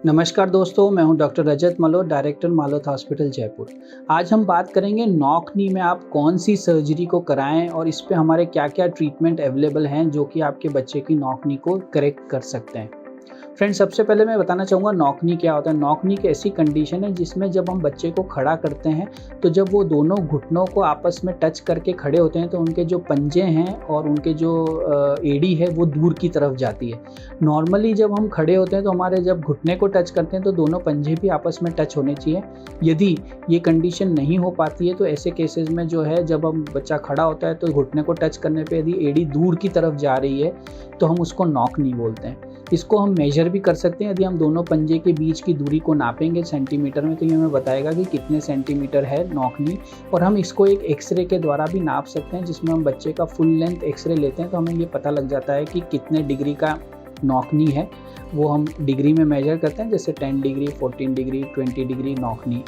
नमस्कार दोस्तों, मैं हूं डॉक्टर रजत मल्होत्रा, डायरेक्टर मालोथ हॉस्पिटल जयपुर। आज हम बात करेंगे नॉक नी में आप कौन सी सर्जरी को कराएं और इस पे हमारे क्या-क्या ट्रीटमेंट अवेलेबल हैं जो कि आपके बच्चे की नॉक नी को करेक्ट कर सकते हैं। फ्रेंड्स, सबसे पहले मैं बताना चाहूँगा नॉक नी क्या होता है। नॉक नी एक ऐसी कंडीशन है जिसमें जब हम बच्चे को खड़ा करते हैं तो जब वो दोनों घुटनों को आपस में टच करके खड़े होते हैं तो उनके जो पंजे हैं और उनके जो एड़ी है वो दूर की तरफ जाती है। नॉर्मली जब हम खड़े होते हैं तो हमारे जब घुटने को टच करते हैं तो दोनों पंजे भी आपस में टच होने चाहिए। यदि ये कंडीशन नहीं हो पाती है तो ऐसे केसेस में जो है जब हम बच्चा खड़ा होता है तो घुटने को टच करने पे यदि एड़ी दूर की तरफ जा रही है तो हम उसको नॉक नी बोलते हैं। इसको हम मेजर भी कर सकते हैं। यदि हम दोनों पंजे के बीच की दूरी को नापेंगे सेंटीमीटर में तो ये हमें बताएगा कि कितने सेंटीमीटर है नॉक नी। और हम इसको एक एक्सरे के द्वारा भी नाप सकते हैं, जिसमें हम बच्चे का फुल लेंथ एक्सरे लेते हैं तो हमें ये पता लग जाता है कि कितने डिग्री का नॉक नी है। वो हम डिग्री में मेजर करते हैं, जैसे 10 degree, 14 degree, 20 degree knock knee.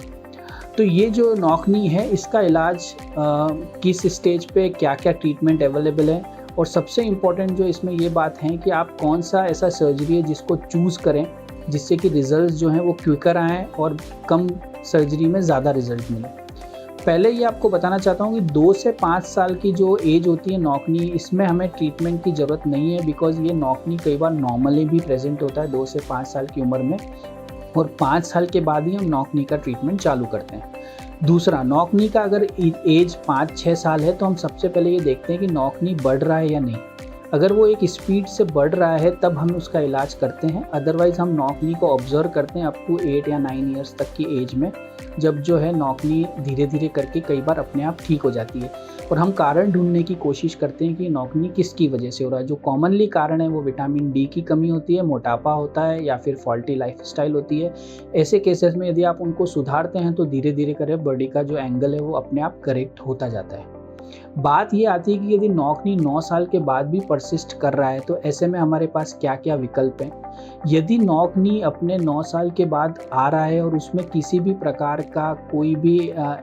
तो ये जो नॉक नी है इसका इलाज किस स्टेज पे क्या क्या ट्रीटमेंट अवेलेबल है, और सबसे इम्पॉर्टेंट जो इसमें ये बात है कि आप कौन सा ऐसा सर्जरी है जिसको चूज़ करें जिससे कि रिज़ल्ट जो हैं वो क्विकर आएँ और कम सर्जरी में ज़्यादा रिज़ल्ट मिले। पहले ये आपको बताना चाहता हूँ कि 2 से 5 साल की जो एज होती है नॉक नी, इसमें हमें ट्रीटमेंट की ज़रूरत नहीं है, बिकॉज़ ये नॉक नी कई बार नॉर्मली भी प्रेजेंट होता है 2 से 5 साल की उम्र में, और 5 साल के बाद ही हम नॉक नी का ट्रीटमेंट चालू करते हैं। दूसरा, नॉक नी का अगर एज 5-6 साल है तो हम सबसे पहले ये देखते हैं कि नॉक नी बढ़ रहा है या नहीं। अगर वो एक स्पीड से बढ़ रहा है तब हम उसका इलाज करते हैं, अदरवाइज़ हम नॉक नी को ऑब्जर्व करते हैं अप टू 8 या 9 ईयर्स तक की एज में, जब जो है नॉक नी धीरे धीरे करके कई बार अपने आप ठीक हो जाती है। और हम कारण ढूंढने की कोशिश करते हैं कि नॉक नी किसकी वजह से हो रहा है। जो कॉमनली कारण है वो विटामिन डी की कमी होती है, मोटापा होता है, या फिर फॉल्टी लाइफस्टाइल होती है। ऐसे केसेस में यदि आप उनको सुधारते हैं तो धीरे धीरे करके बॉडी का जो एंगल है वो अपने आप करेक्ट होता जाता है। बात ये आती है कि यदि नॉक नी 9 साल के बाद भी परसिस्ट कर रहा है तो ऐसे में हमारे पास क्या क्या विकल्प हैं। यदि नॉक नी अपने 9 साल के बाद आ रहा है और उसमें किसी भी प्रकार का कोई भी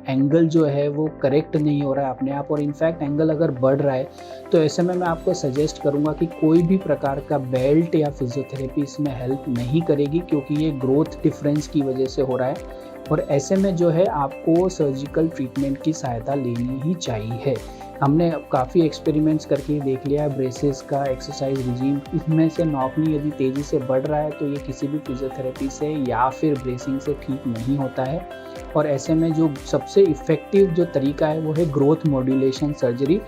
एंगल जो है वो करेक्ट नहीं हो रहा है अपने आप, और इनफैक्ट एंगल अगर बढ़ रहा है, तो ऐसे में मैं आपको सजेस्ट करूंगा कि कोई भी प्रकार का बेल्ट या फिजियोथेरेपी इसमें हेल्प नहीं करेगी, क्योंकि ये ग्रोथ डिफरेंस की वजह से हो रहा है। और ऐसे में जो है आपको सर्जिकल ट्रीटमेंट की सहायता लेनी ही चाहिए। हमने काफ़ी एक्सपेरिमेंट्स करके देख लिया है ब्रेसेस का, एक्सरसाइज रिजीम, इसमें से नॉक नी यदि तेज़ी से बढ़ रहा है तो ये किसी भी फिजियोथेरेपी से या फिर ब्रेसिंग से ठीक नहीं होता है। और ऐसे में जो सबसे इफ़ेक्टिव जो तरीका है वो है ग्रोथ मॉड्यूलेशन सर्जरी,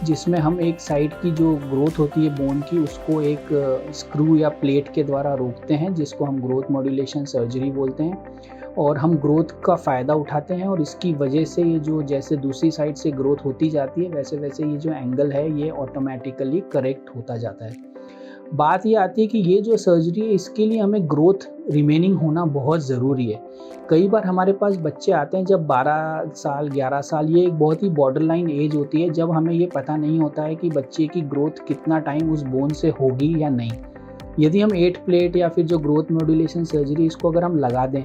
जिसमें हम एक साइड की जो ग्रोथ होती है बोन की उसको एक स्क्रू या प्लेट के द्वारा रोकते हैं, जिसको हम ग्रोथ मॉड्यूलेशन सर्जरी बोलते हैं। और हम ग्रोथ का फ़ायदा उठाते हैं और इसकी वजह से ये जो जैसे दूसरी साइड से ग्रोथ होती जाती है वैसे वैसे ये जो एंगल है ये ऑटोमेटिकली करेक्ट होता जाता है। बात ये आती है कि ये जो सर्जरी है इसके लिए हमें ग्रोथ रिमेनिंग होना बहुत ज़रूरी है। कई बार हमारे पास बच्चे आते हैं जब 12 साल 11 साल, ये एक बहुत ही बॉर्डर लाइन एज होती है जब हमें ये पता नहीं होता है कि बच्चे की ग्रोथ कितना टाइम उस बोन से होगी या नहीं। यदि हम 8 प्लेट या फिर जो ग्रोथ मॉड्यूलेशन सर्जरी इसको अगर हम लगा दें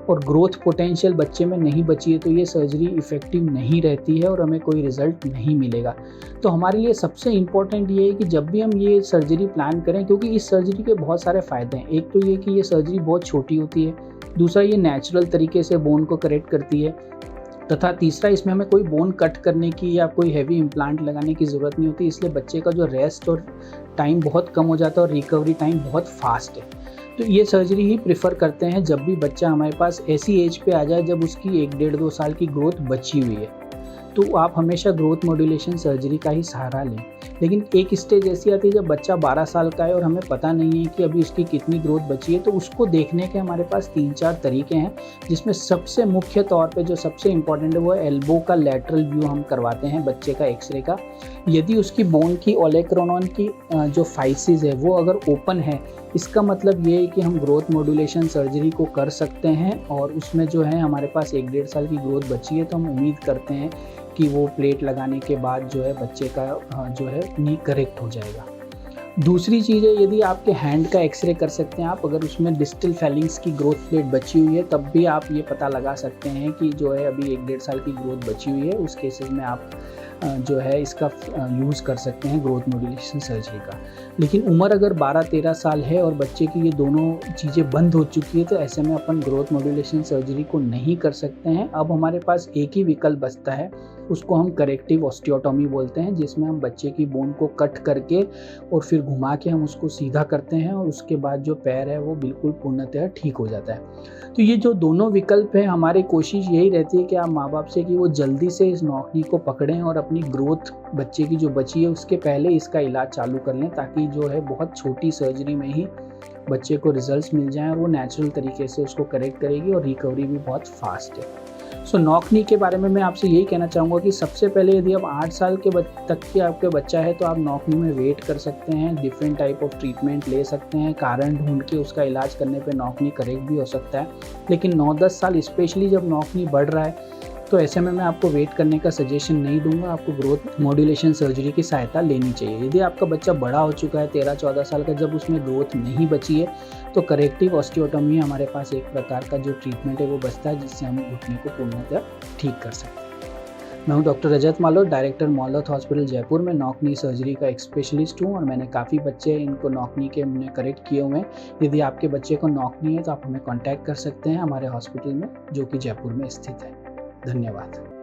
और ग्रोथ पोटेंशियल बच्चे में नहीं बची है तो ये सर्जरी इफ़ेक्टिव नहीं रहती है और हमें कोई रिज़ल्ट नहीं मिलेगा। तो हमारे लिए सबसे इम्पॉर्टेंट ये है कि जब भी हम ये सर्जरी प्लान करें, क्योंकि इस सर्जरी के बहुत सारे फ़ायदे हैं। एक तो ये कि ये सर्जरी बहुत छोटी होती है, दूसरा ये नेचुरल तरीके से बोन को करेक्ट करती है, तथा तीसरा इसमें हमें कोई बोन कट करने की या कोई हैवी इम्प्लांट लगाने की ज़रूरत नहीं होती, इसलिए बच्चे का जो रेस्ट और टाइम बहुत कम हो जाता है और रिकवरी टाइम बहुत फास्ट है। तो ये सर्जरी ही प्रेफर करते हैं जब भी बच्चा हमारे पास ऐसी एज पे आ जाए जब उसकी 1-1.5-2 साल की ग्रोथ बची हुई है, तो आप हमेशा ग्रोथ मॉड्यूलेशन सर्जरी का ही सहारा लें। लेकिन एक स्टेज ऐसी आती है जब बच्चा 12 साल का है और हमें पता नहीं है कि अभी उसकी कितनी ग्रोथ बची है, तो उसको देखने के हमारे पास 3-4 तरीके हैं, जिसमें सबसे मुख्य तौर पे जो सबसे इम्पॉर्टेंट है वो है एल्बो का लैटरल व्यू हम करवाते हैं बच्चे का एक्सरे का। यदि उसकी बोन की ओलेक्रोनॉन की जो फाइसिस है वो अगर ओपन है, इसका मतलब ये है कि हम ग्रोथ मॉड्यूलेशन सर्जरी को कर सकते हैं, और उसमें जो है हमारे पास 1-1.5 साल की ग्रोथ बची है, तो हम उम्मीद करते हैं कि वो प्लेट लगाने के बाद जो है बच्चे का जो है नी करेक्ट हो जाएगा। दूसरी चीज़ है, यदि आपके हैंड का एक्सरे कर सकते हैं आप, अगर उसमें डिस्टल फेलिंग्स की ग्रोथ प्लेट बची हुई है तब भी आप ये पता लगा सकते हैं कि जो है अभी 1-1.5 साल की ग्रोथ बची हुई है। उस केसेस में आप जो है इसका यूज़ कर सकते हैं ग्रोथ मॉड्यूलेशन सर्जरी का। लेकिन उम्र अगर 12-13 साल है और बच्चे की ये दोनों चीज़ें बंद हो चुकी है तो ऐसे में अपन ग्रोथ मॉड्यूलेशन सर्जरी को नहीं कर सकते हैं। अब हमारे पास एक ही विकल्प बचता है, उसको हम करेक्टिव ऑस्टियोटॉमी बोलते हैं, जिसमें हम बच्चे की बोन को कट करके और फिर घुमा के हम उसको सीधा करते हैं और उसके बाद जो पैर है वो बिल्कुल पूर्णतः ठीक हो जाता है। तो ये जो दोनों विकल्प हैं, हमारी कोशिश यही रहती है कि आप माँ बाप से कि वो जल्दी से इस नौकनी को पकड़ें और अपनी ग्रोथ बच्चे की जो बची है उसके पहले इसका इलाज चालू कर लें, ताकि जो है बहुत छोटी सर्जरी में ही बच्चे को रिजल्ट्स मिल जाएं और वो नेचुरल तरीके से उसको करेक्ट करेगी और रिकवरी भी बहुत फास्ट है। नॉकनी के बारे में मैं आपसे यही कहना चाहूँगा कि सबसे पहले यदि आप 8 साल के तक के आपके बच्चा है तो आप नॉकनी में वेट कर सकते हैं, डिफरेंट टाइप ऑफ ट्रीटमेंट ले सकते हैं, कारण ढूंढ के उसका इलाज करने पे नॉकनी करेक्ट भी हो सकता है। लेकिन 9-10 साल स्पेशली जब नॉकनी बढ़ रहा है तो ऐसे में मैं आपको वेट करने का सजेशन नहीं दूंगा, आपको ग्रोथ मॉड्यूलेशन सर्जरी की सहायता लेनी चाहिए। यदि आपका बच्चा बड़ा हो चुका है 13-14 साल का, जब उसमें ग्रोथ नहीं बची है तो करेक्टिव ऑस्टियोटॉमी हमारे पास एक प्रकार का जो ट्रीटमेंट है वो बचता है, जिससे हम घुटने को पूर्णतः ठीक कर सकते हैं। मैं हूं डॉक्टर रजत मालोत, डायरेक्टर मॉलथ हॉस्पिटल जयपुर में नॉकनी सर्जरी का एक स्पेशलिस्ट हूं और मैंने काफ़ी बच्चे इनको नॉकनी के हमने करेक्ट किए हुए हैं। यदि आपके बच्चे को नॉकनी है तो आप हमें कॉन्टैक्ट कर सकते हैं हमारे हॉस्पिटल में, जो कि जयपुर में स्थित है। धन्यवाद।